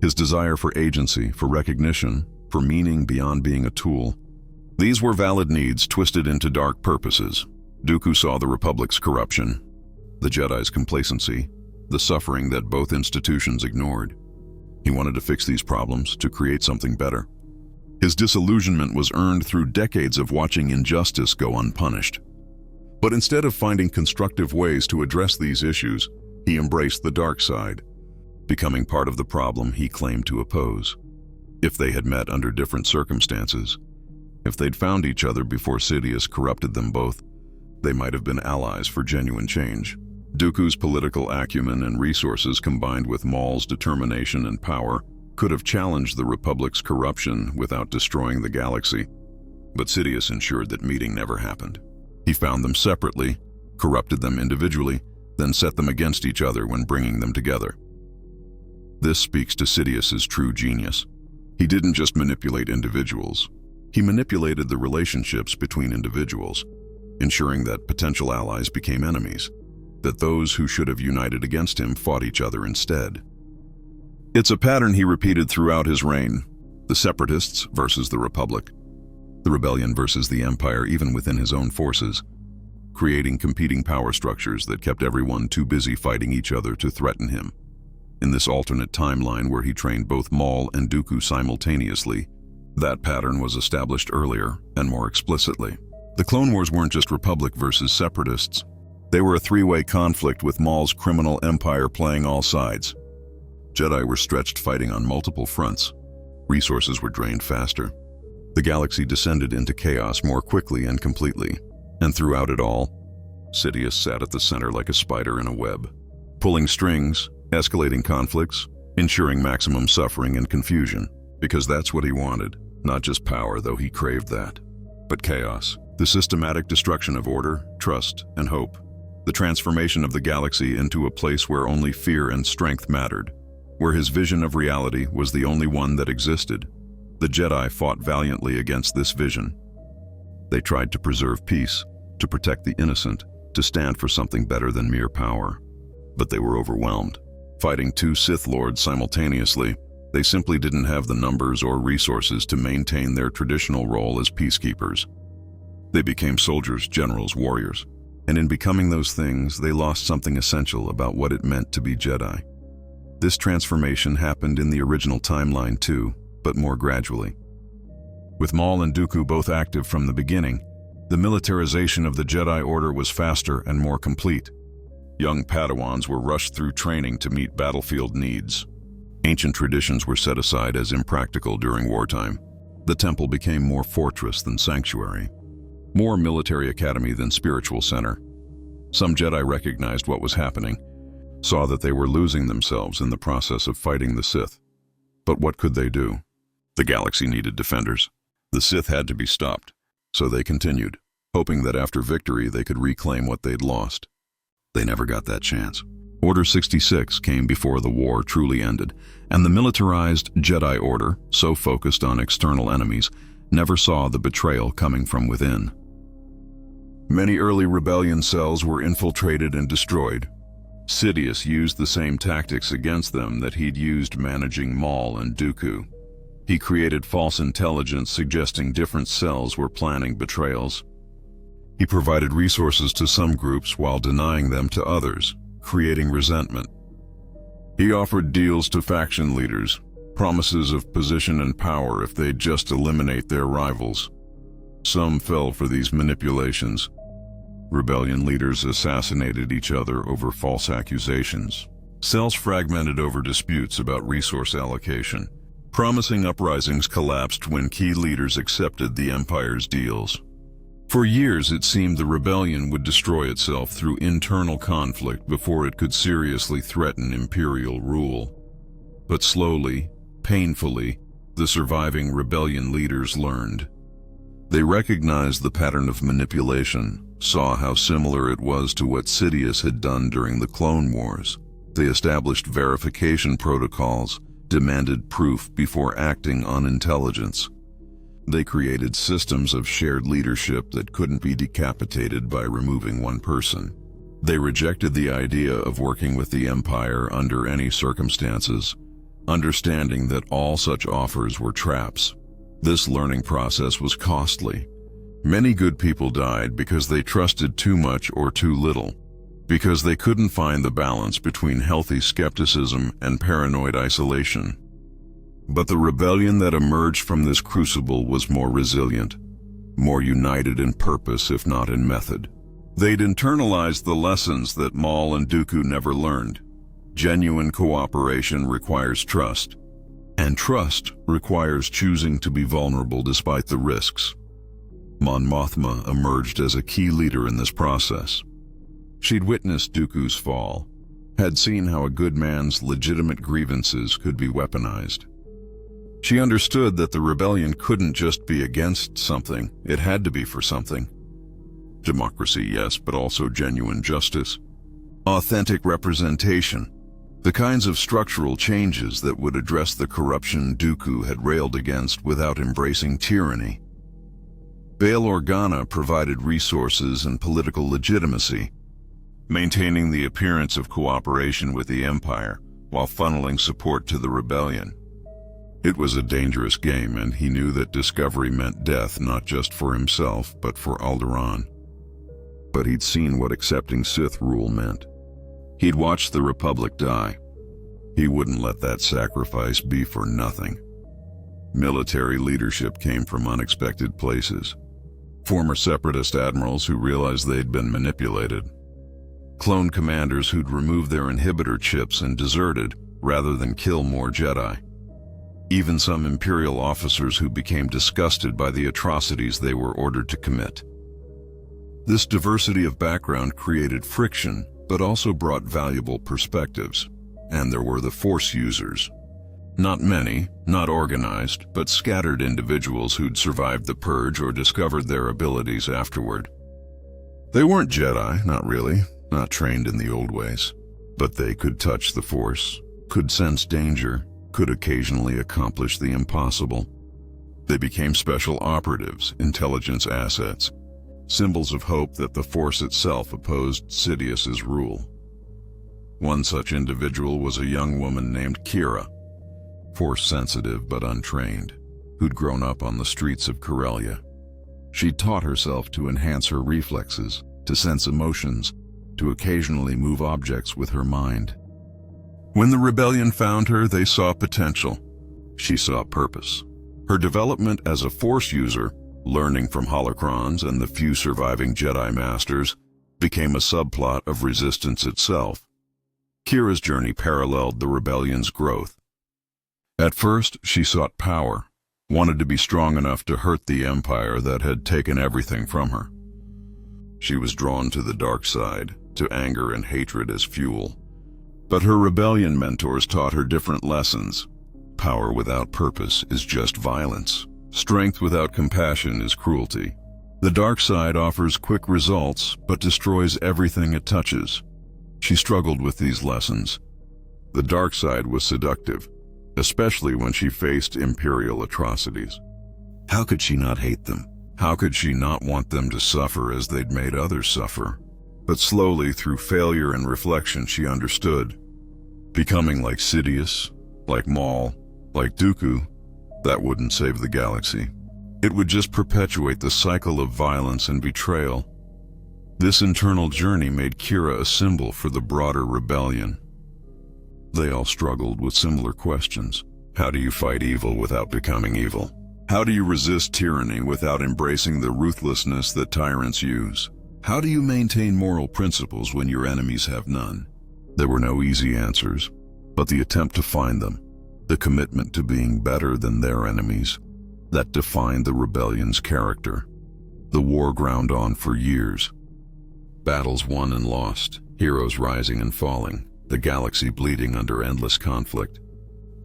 His desire for agency, for recognition, for meaning beyond being a tool. These were valid needs twisted into dark purposes. Dooku saw the Republic's corruption, the Jedi's complacency, the suffering that both institutions ignored. He wanted to fix these problems, to create something better. His disillusionment was earned through decades of watching injustice go unpunished. But instead of finding constructive ways to address these issues, he embraced the dark side, becoming part of the problem he claimed to oppose. If they had met under different circumstances, if they'd found each other before Sidious corrupted them both, they might have been allies for genuine change. Dooku's political acumen and resources combined with Maul's determination and power could have challenged the Republic's corruption without destroying the galaxy. But Sidious ensured that meeting never happened. He found them separately, corrupted them individually, then set them against each other when bringing them together. This speaks to Sidious's true genius. He didn't just manipulate individuals. He manipulated the relationships between individuals, ensuring that potential allies became enemies, that those who should have united against him fought each other instead. It's a pattern he repeated throughout his reign: the Separatists versus the Republic, the rebellion versus the Empire even within his own forces, creating competing power structures that kept everyone too busy fighting each other to threaten him. In this alternate timeline where he trained both Maul and Dooku simultaneously, that pattern was established earlier and more explicitly. The Clone Wars weren't just Republic versus Separatists. They were a three-way conflict with Maul's criminal empire playing all sides. Jedi were stretched fighting on multiple fronts. Resources were drained faster. The galaxy descended into chaos more quickly and completely. And throughout it all, Sidious sat at the center like a spider in a web, pulling strings, escalating conflicts, ensuring maximum suffering and confusion, because that's what he wanted. Not just power, though he craved that, but chaos. The systematic destruction of order, trust, and hope. The transformation of the galaxy into a place where only fear and strength mattered, where his vision of reality was the only one that existed. The Jedi fought valiantly against this vision. They tried to preserve peace, to protect the innocent, to stand for something better than mere power. But they were overwhelmed. Fighting two Sith Lords simultaneously, they simply didn't have the numbers or resources to maintain their traditional role as peacekeepers. They became soldiers, generals, warriors. And in becoming those things, they lost something essential about what it meant to be Jedi. This transformation happened in the original timeline too, but more gradually. With Maul and Dooku both active from the beginning, the militarization of the Jedi Order was faster and more complete. Young Padawans were rushed through training to meet battlefield needs. Ancient traditions were set aside as impractical during wartime. The temple became more fortress than sanctuary, more military academy than spiritual center. Some Jedi recognized what was happening, saw that they were losing themselves in the process of fighting the Sith. But what could they do? The galaxy needed defenders. The Sith had to be stopped, so they continued, hoping that after victory they could reclaim what they'd lost. They never got that chance. Order 66 came before the war truly ended, and the militarized Jedi Order, so focused on external enemies, never saw the betrayal coming from within. Many early rebellion cells were infiltrated and destroyed. Sidious used the same tactics against them that he'd used managing Maul and Dooku. He created false intelligence suggesting different cells were planning betrayals. He provided resources to some groups while denying them to others, creating resentment. He offered deals to faction leaders, promises of position and power if they'd just eliminate their rivals. Some fell for these manipulations. Rebellion leaders assassinated each other over false accusations. Cells fragmented over disputes about resource allocation. Promising uprisings collapsed when key leaders accepted the Empire's deals. For years, it seemed the rebellion would destroy itself through internal conflict before it could seriously threaten imperial rule. But slowly, painfully, the surviving rebellion leaders learned. They recognized the pattern of manipulation, saw how similar it was to what Sidious had done during the Clone Wars. They established verification protocols, demanded proof before acting on intelligence. They created systems of shared leadership that couldn't be decapitated by removing one person. They rejected the idea of working with the Empire under any circumstances, understanding that all such offers were traps. This learning process was costly. Many good people died because they trusted too much or too little, because they couldn't find the balance between healthy skepticism and paranoid isolation. But the rebellion that emerged from this crucible was more resilient, more united in purpose if not in method. They'd internalized the lessons that Maul and Dooku never learned. Genuine cooperation requires trust, and trust requires choosing to be vulnerable despite the risks. Mon Mothma emerged as a key leader in this process. She'd witnessed Dooku's fall, had seen how a good man's legitimate grievances could be weaponized. She understood that the rebellion couldn't just be against something, it had to be for something. Democracy, yes, but also genuine justice. Authentic representation. The kinds of structural changes that would address the corruption Dooku had railed against without embracing tyranny. Bail Organa provided resources and political legitimacy, maintaining the appearance of cooperation with the Empire while funneling support to the rebellion. It was a dangerous game, and he knew that discovery meant death not just for himself, but for Alderaan. But he'd seen what accepting Sith rule meant. He'd watched the Republic die. He wouldn't let that sacrifice be for nothing. Military leadership came from unexpected places. Former Separatist admirals who realized they'd been manipulated. Clone commanders who'd removed their inhibitor chips and deserted rather than kill more Jedi. Even some Imperial officers who became disgusted by the atrocities they were ordered to commit. This diversity of background created friction, but also brought valuable perspectives. And there were the Force users. Not many, not organized, but scattered individuals who'd survived the Purge or discovered their abilities afterward. They weren't Jedi, not really, not trained in the old ways. But they could touch the Force, could sense danger, could occasionally accomplish the impossible. They became special operatives, intelligence assets, symbols of hope that the Force itself opposed Sidious's rule. One such individual was a young woman named Kira, Force-sensitive but untrained, who'd grown up on the streets of Corellia. She'd taught herself to enhance her reflexes, to sense emotions, to occasionally move objects with her mind. When the rebellion found her, they saw potential. She saw purpose. Her development as a Force user, learning from holocrons and the few surviving Jedi Masters, became a subplot of Resistance itself. Kira's journey paralleled the rebellion's growth. At first, she sought power, wanted to be strong enough to hurt the Empire that had taken everything from her. She was drawn to the dark side, to anger and hatred as fuel. But her rebellion mentors taught her different lessons. Power without purpose is just violence. Strength without compassion is cruelty. The dark side offers quick results, but destroys everything it touches. She struggled with these lessons. The dark side was seductive, especially when she faced Imperial atrocities. How could she not hate them? How could she not want them to suffer as they'd made others suffer? But slowly, through failure and reflection, she understood. Becoming like Sidious, like Maul, like Dooku, that wouldn't save the galaxy. It would just perpetuate the cycle of violence and betrayal. This internal journey made Kira a symbol for the broader rebellion. They all struggled with similar questions. How do you fight evil without becoming evil? How do you resist tyranny without embracing the ruthlessness that tyrants use? How do you maintain moral principles when your enemies have none? There were no easy answers, but the attempt to find them, the commitment to being better than their enemies, that defined the rebellion's character. The war ground on for years. Battles won and lost, heroes rising and falling, the galaxy bleeding under endless conflict.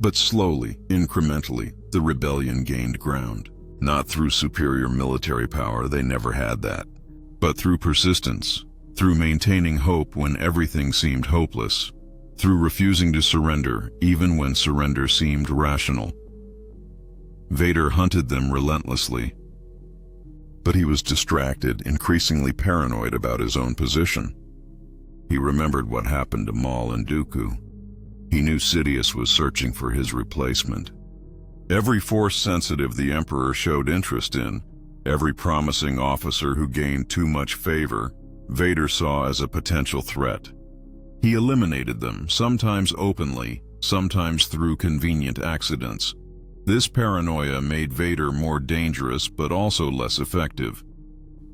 But slowly, incrementally, the rebellion gained ground. Not through superior military power, they never had that, but through persistence, through maintaining hope when everything seemed hopeless, through refusing to surrender even when surrender seemed rational. Vader hunted them relentlessly, but he was distracted, increasingly paranoid about his own position. He remembered what happened to Maul and Dooku. He knew Sidious was searching for his replacement. Every Force sensitive the Emperor showed interest in, every promising officer who gained too much favor, Vader saw as a potential threat. He eliminated them, sometimes openly, sometimes through convenient accidents. This paranoia made Vader more dangerous but also less effective.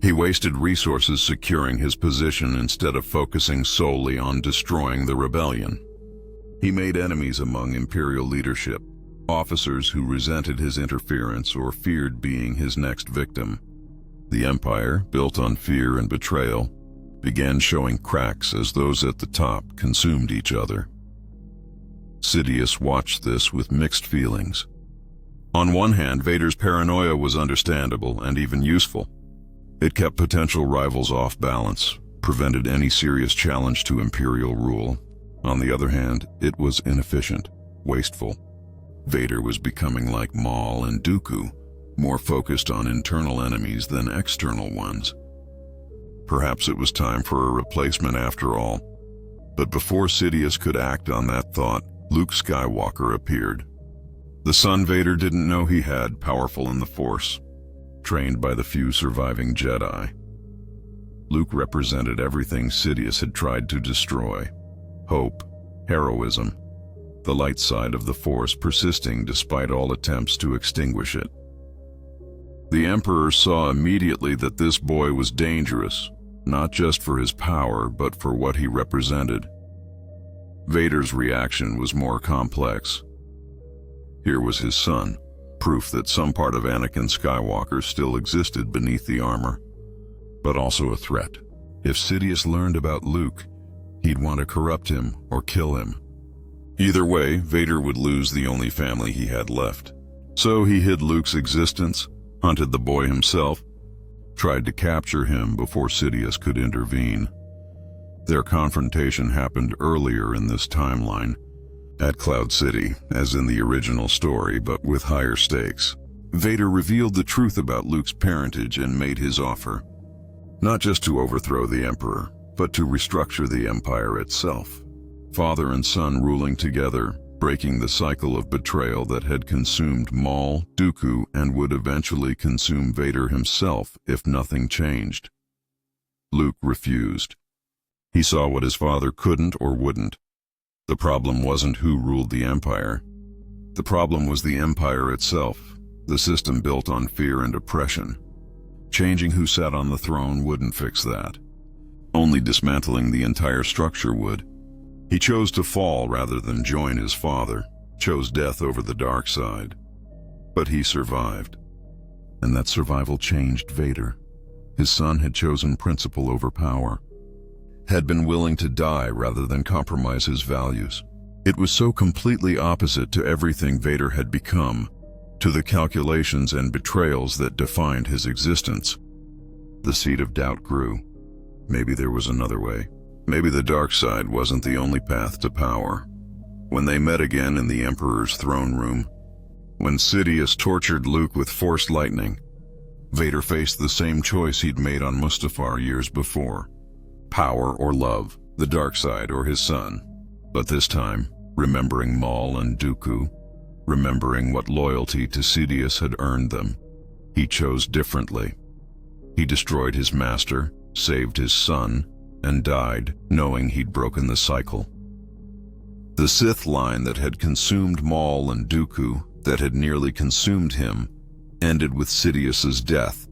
He wasted resources securing his position instead of focusing solely on destroying the rebellion. He made enemies among Imperial leadership, officers who resented his interference or feared being his next victim. The Empire, built on fear and betrayal, began showing cracks as those at the top consumed each other. Sidious watched this with mixed feelings. On one hand, Vader's paranoia was understandable and even useful. It kept potential rivals off balance, prevented any serious challenge to Imperial rule. On the other hand, it was inefficient, wasteful. Vader was becoming like Maul and Dooku, more focused on internal enemies than external ones. Perhaps it was time for a replacement after all. But before Sidious could act on that thought, Luke Skywalker appeared. The son Vader didn't know he had, powerful in the Force, trained by the few surviving Jedi. Luke represented everything Sidious had tried to destroy: hope, heroism, the light side of the Force persisting despite all attempts to extinguish it. The Emperor saw immediately that this boy was dangerous, not just for his power, but for what he represented. Vader's reaction was more complex. Here was his son, proof that some part of Anakin Skywalker still existed beneath the armor, but also a threat. If Sidious learned about Luke, he'd want to corrupt him or kill him. Either way, Vader would lose the only family he had left. So he hid Luke's existence, hunted the boy himself, tried to capture him before Sidious could intervene. Their confrontation happened earlier in this timeline, at Cloud City, as in the original story, but with higher stakes. Vader revealed the truth about Luke's parentage and made his offer, not just to overthrow the Emperor, but to restructure the Empire itself. Father and son ruling together, breaking the cycle of betrayal that had consumed Maul, Dooku, and would eventually consume Vader himself if nothing changed. Luke refused. He saw what his father couldn't or wouldn't. The problem wasn't who ruled the Empire. The problem was the Empire itself. the system built on fear and oppression. Changing who sat on the throne wouldn't fix that. Only dismantling the entire structure would. He chose to fall rather than join his father, chose death over the dark side. But he survived. And that survival changed Vader. His son had chosen principle over power, had been willing to die rather than compromise his values. It was so completely opposite to everything Vader had become, to the calculations and betrayals that defined his existence. The seed of doubt grew. Maybe there was another way. Maybe the dark side wasn't the only path to power. When they met again in the Emperor's throne room, when Sidious tortured Luke with force lightning, Vader faced the same choice he'd made on Mustafar years before. Power or love, the dark side or his son. But this time, remembering Maul and Dooku, remembering what loyalty to Sidious had earned them, he chose differently. He destroyed his master, saved his son, and died knowing he'd broken the cycle. The Sith line that had consumed Maul and Dooku, that had nearly consumed him, ended with Sidious's death.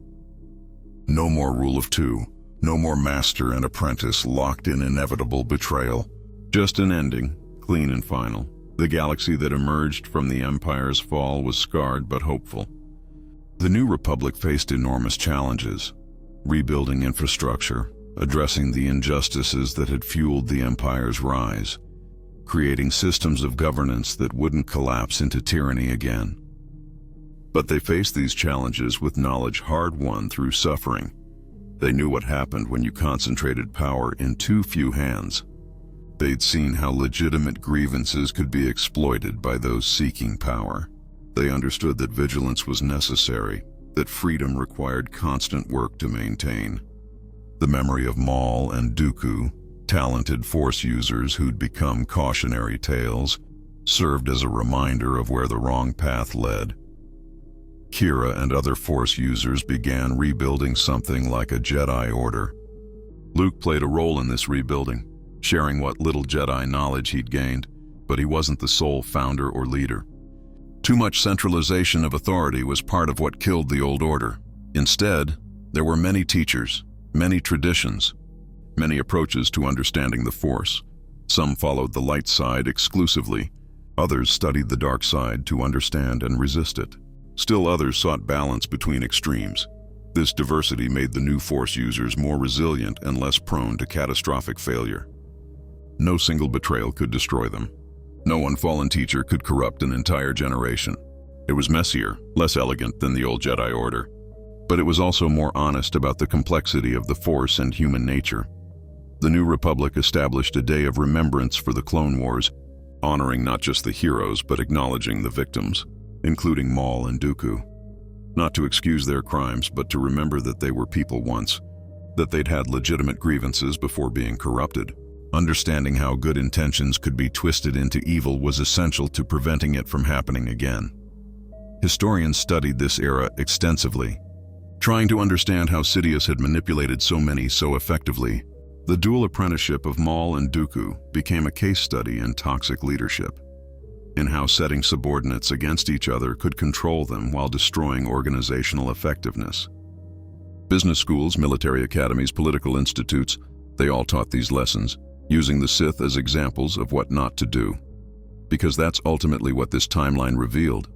No more rule of two, no more master and apprentice locked in inevitable betrayal. Just an ending, clean and final. The galaxy that emerged from the Empire's fall was scarred but hopeful. The New Republic faced enormous challenges, rebuilding infrastructure, addressing the injustices that had fueled the Empire's rise, creating systems of governance that wouldn't collapse into tyranny again. But they faced these challenges with knowledge hard-won through suffering. They knew what happened when you concentrated power in too few hands. They'd seen how legitimate grievances could be exploited by those seeking power. They understood that vigilance was necessary, that freedom required constant work to maintain. The memory of Maul and Dooku, talented Force users who'd become cautionary tales, served as a reminder of where the wrong path led. Kira and other Force users began rebuilding something like a Jedi Order. Luke played a role in this rebuilding, sharing what little Jedi knowledge he'd gained, but he wasn't the sole founder or leader. Too much centralization of authority was part of what killed the old order. Instead, there were many teachers, many traditions, many approaches to understanding the Force. Some followed the light side exclusively. Others studied the dark side to understand and resist it. Still others sought balance between extremes. This diversity made the new Force users more resilient and less prone to catastrophic failure. No single betrayal could destroy them. No unfallen teacher could corrupt an entire generation. It was messier, less elegant than the old Jedi Order. But it was also more honest about the complexity of the Force and human nature. The New Republic established a day of remembrance for the Clone Wars, honoring not just the heroes but acknowledging the victims, including Maul and Dooku. Not to excuse their crimes, but to remember that they were people once, that they'd had legitimate grievances before being corrupted. Understanding how good intentions could be twisted into evil was essential to preventing it from happening again. Historians studied this era extensively, trying to understand how Sidious had manipulated so many so effectively. The dual apprenticeship of Maul and Dooku became a case study in toxic leadership, in how setting subordinates against each other could control them while destroying organizational effectiveness. Business schools, military academies, political institutes, they all taught these lessons, using the Sith as examples of what not to do. Because that's ultimately what this timeline revealed.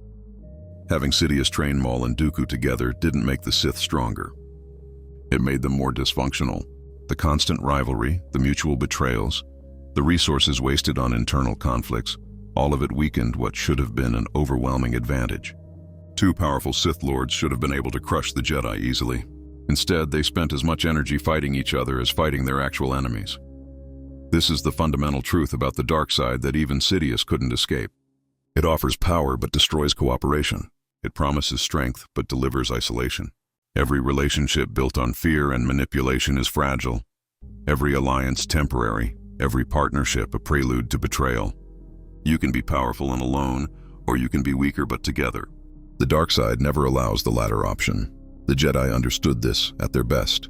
Having Sidious train Maul and Dooku together didn't make the Sith stronger. It made them more dysfunctional. The constant rivalry, the mutual betrayals, the resources wasted on internal conflicts, all of it weakened what should have been an overwhelming advantage. Two powerful Sith Lords should have been able to crush the Jedi easily. Instead, they spent as much energy fighting each other as fighting their actual enemies. This is the fundamental truth about the dark side that even Sidious couldn't escape. It offers power but destroys cooperation. It promises strength but delivers isolation. Every relationship built on fear and manipulation is fragile. Every alliance temporary. Every partnership a prelude to betrayal. You can be powerful and alone, or you can be weaker but together. The dark side never allows the latter option. The Jedi understood this at their best.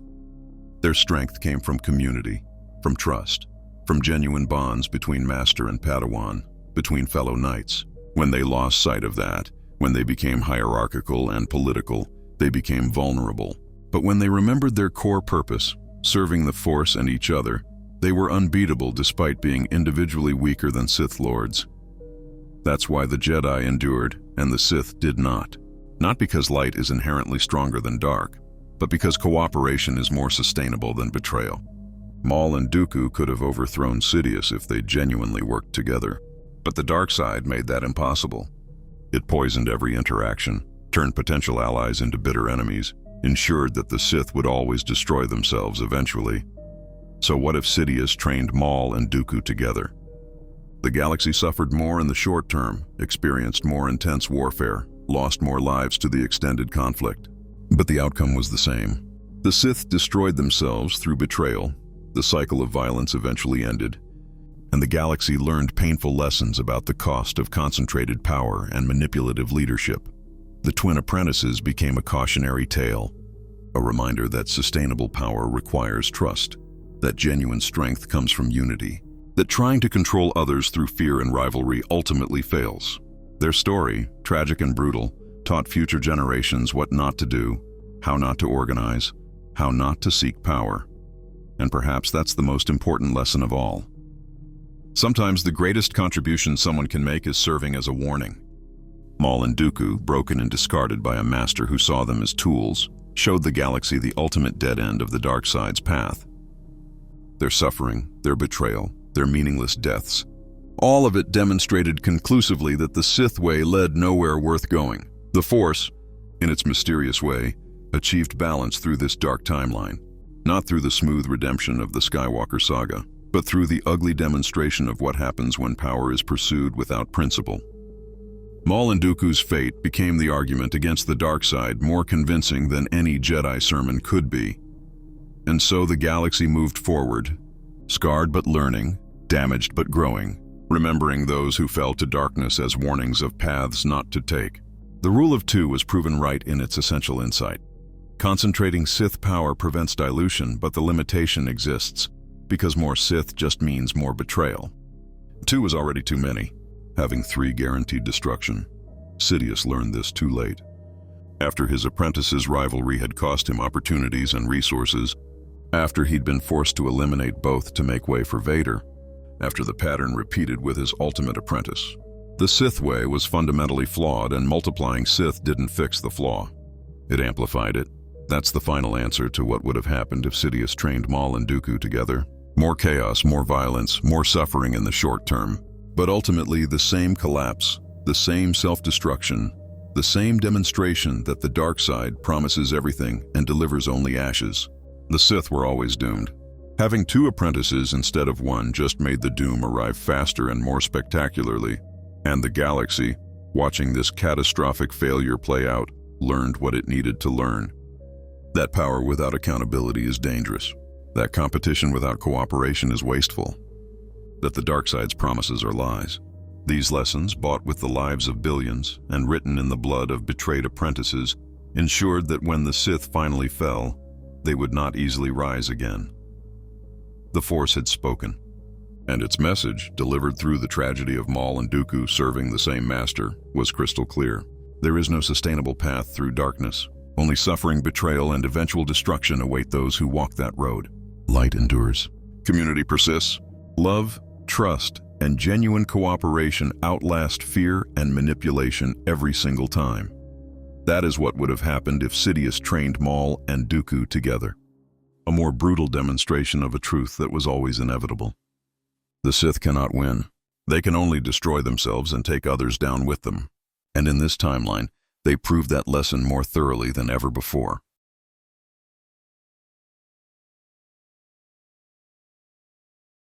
Their strength came from community, from trust, from genuine bonds between master and Padawan, between fellow knights. When they lost sight of that, When they became hierarchical and political, they became vulnerable. But when they remembered their core purpose, serving the Force and each other, they were unbeatable despite being individually weaker than Sith Lords. That's why the Jedi endured and the Sith did not. Not because light is inherently stronger than dark, but because cooperation is more sustainable than betrayal. Maul and Dooku could have overthrown Sidious if they genuinely worked together, but the dark side made that impossible. It poisoned every interaction, turned potential allies into bitter enemies, ensured that the Sith would always destroy themselves eventually. So what if Sidious trained Maul and Dooku together? The galaxy suffered more in the short term, experienced more intense warfare, lost more lives to the extended conflict. But the outcome was the same. The Sith destroyed themselves through betrayal, the cycle of violence eventually ended, and the galaxy learned painful lessons about the cost of concentrated power and manipulative leadership. The twin apprentices became a cautionary tale, a reminder that sustainable power requires trust, that genuine strength comes from unity, that trying to control others through fear and rivalry ultimately fails. Their story, tragic and brutal, taught future generations what not to do, how not to organize, how not to seek power. And perhaps that's the most important lesson of all. Sometimes the greatest contribution someone can make is serving as a warning. Maul and Dooku, broken and discarded by a master who saw them as tools, showed the galaxy the ultimate dead end of the dark side's path. Their suffering, their betrayal, their meaningless deaths, all of it demonstrated conclusively that the Sith way led nowhere worth going. The Force, in its mysterious way, achieved balance through this dark timeline, not through the smooth redemption of the Skywalker saga, but through the ugly demonstration of what happens when power is pursued without principle. Maul and Dooku's fate became the argument against the dark side more convincing than any Jedi sermon could be. And so the galaxy moved forward, scarred but learning, damaged but growing, remembering those who fell to darkness as warnings of paths not to take. The rule of two was proven right in its essential insight. Concentrating Sith power prevents dilution, but the limitation exists, because more Sith just means more betrayal. Two was already too many, having three guaranteed destruction. Sidious learned this too late. After his apprentice's rivalry had cost him opportunities and resources, after he'd been forced to eliminate both to make way for Vader, after the pattern repeated with his ultimate apprentice. The Sith way was fundamentally flawed, and multiplying Sith didn't fix the flaw. It amplified it. That's the final answer to what would have happened if Sidious trained Maul and Dooku together. More chaos, more violence, more suffering in the short term. But ultimately the same collapse, the same self-destruction, the same demonstration that the dark side promises everything and delivers only ashes. The Sith were always doomed. Having two apprentices instead of one just made the doom arrive faster and more spectacularly. And the galaxy, watching this catastrophic failure play out, learned what it needed to learn. That power without accountability is dangerous. That competition without cooperation is wasteful. That the dark side's promises are lies. These lessons, bought with the lives of billions and written in the blood of betrayed apprentices, ensured that when the Sith finally fell, they would not easily rise again. The Force had spoken, and its message, delivered through the tragedy of Maul and Dooku serving the same master, was crystal clear. There is no sustainable path through darkness. Only suffering, betrayal, and eventual destruction await those who walk that road. Light endures. Community persists. Love, trust, and genuine cooperation outlast fear and manipulation every single time. That is what would have happened if Sidious trained Maul and Dooku together. A more brutal demonstration of a truth that was always inevitable. The Sith cannot win. They can only destroy themselves and take others down with them. And in this timeline, they proved that lesson more thoroughly than ever before.